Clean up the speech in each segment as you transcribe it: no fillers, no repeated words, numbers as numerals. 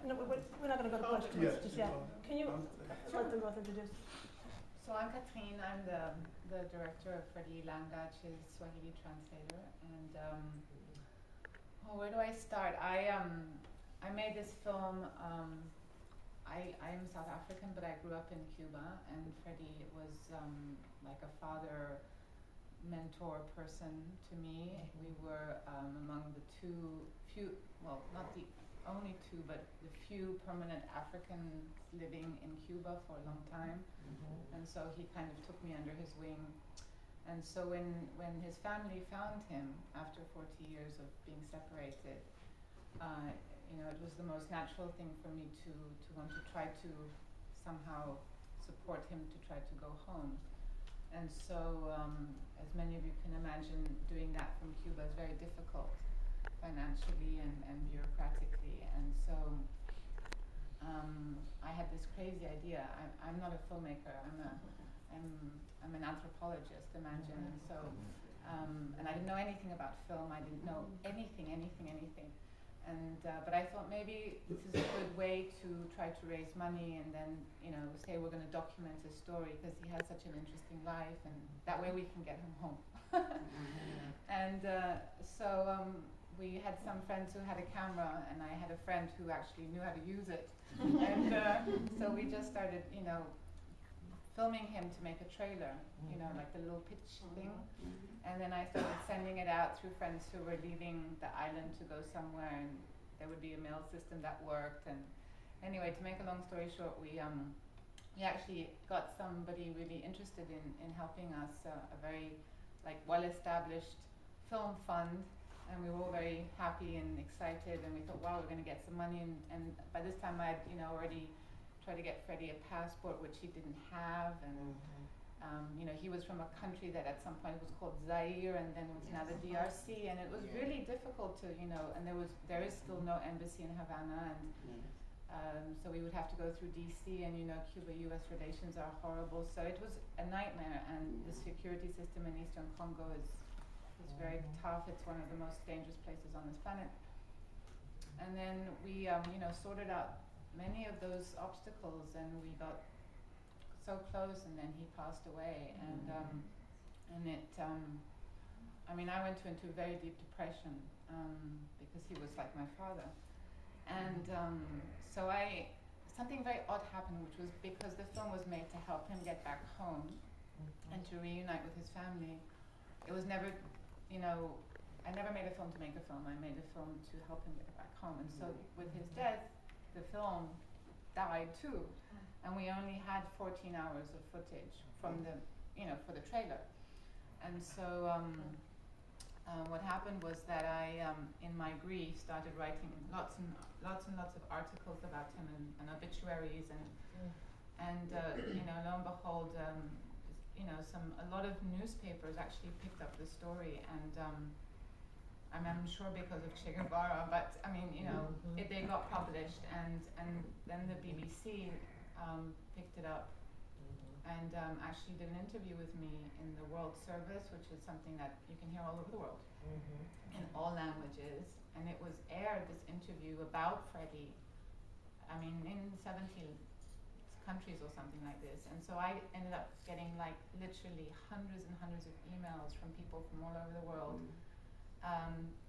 no, we're not going to go to questions just yet. Can you let them both introduce? So I'm Katrine. I'm the director of Freddy IIanga, Che's Swahili translator. And where do I start? I made this film. I am South African, but I grew up in Cuba, and Freddy was like a father, mentor person to me. We were among the few, well, not the only two, but the few permanent Africans living in Cuba for a long time. And so he kind of took me under his wing. And so when his family found him after 40 years of being separated, you know, it was the most natural thing for me to want to try to somehow support him to try to go home. And so, as many of you can imagine, doing that from Cuba is very difficult financially and bureaucratically. And so I had this crazy idea. I'm not a filmmaker. I'm an anthropologist, imagine. And so, and I didn't know anything about film. I didn't know anything. And but I thought maybe this is a good way to try to raise money and then, you know, say we're going to document his story because he has such an interesting life, and that way we can get him home. And so we had some friends who had a camera, and I had a friend who actually knew how to use it. And so we just started, you know, filming him to make a trailer, you know, like the little pitch thing. And then I started sending it out through friends who were leaving the island to go somewhere, and there would be a mail system that worked. And anyway, to make a long story short, we actually got somebody really interested in helping us, a very like well-established film fund, and we were all very happy and excited, and we thought, wow, we're going to get some money. And by this time I'd, you know, already tried to get Freddy a passport, which he didn't have, and you know, he was from a country that at some point was called Zaire, and then it was now the DRC, and it was really difficult to, you know, and there is still no embassy in Havana, and so we would have to go through DC, and you know, Cuba-US relations are horrible, so it was a nightmare. And the security system in Eastern Congo is very tough. It's one of the most dangerous places on this planet. And then we, you know, sorted out many of those obstacles, and we got so close, and then he passed away. And it, I mean, I went into a very deep depression because he was like my father. And so something very odd happened, which was because the film was made to help him get back home and to reunite with his family. It was never, you know, I never made a film to make a film. I made a film to help him get back home. And so with his death, the film died too. And we only had 14 hours of footage from the, you know, for the trailer. And so what happened was that I, in my grief, started writing lots and lots of articles about him and obituaries, and you know, lo and behold, you know, a lot of newspapers actually picked up the story, and I'm sure because of Che Guevara, but I mean, you know, they got published, and then the BBC picked it up, and actually did an interview with me in the World Service, which is something that you can hear all over the world, in all languages, and it was aired, this interview about Freddy, I mean, in 17 countries or something like this. And so I ended up getting like literally hundreds and hundreds of emails from people from all over the world,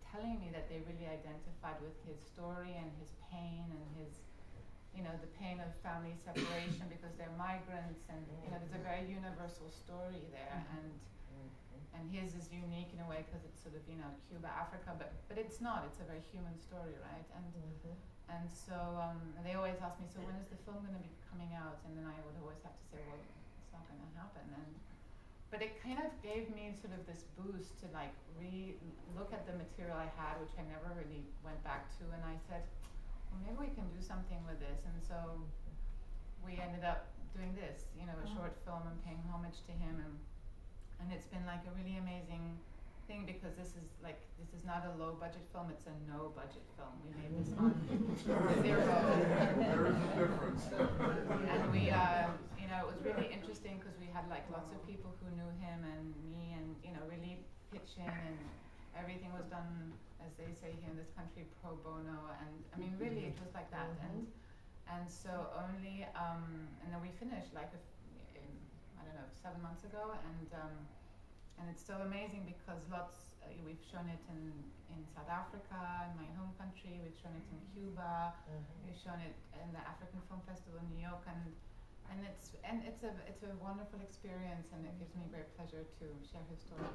telling me that they really identified with his story and his pain and his, you know, the pain of family separation because they're migrants, and you know, there's a very universal story there, and his is unique in a way because it's sort of, you know, Cuba, Africa, but it's not. It's a very human story, right? And so and they always ask me, so when is the film going to be coming out? And then I would always have to say, well, it's not going to happen. But it kind of gave me sort of this boost to like look at the material I had, which I never really went back to, and I said, well, maybe we can do something with this. And so we ended up doing this, you know, a short film and paying homage to him, and it's been like a really amazing thing because this is not a low budget film, it's a no budget film. We made this on zero. There is a difference. And we, you know, it was really interesting because we had like lots of people who knew him and me, and you know, really pitch in, everything was done, as they say here in this country, pro bono, and I mean, really, it was like that. And so only, and then we finished like I don't know, 7 months ago, and it's so amazing because we've shown it in South Africa, in my home country. We've shown it in Cuba. We've shown it in the African Film Festival in New York, and it's a wonderful experience, and it gives me great pleasure to share his story.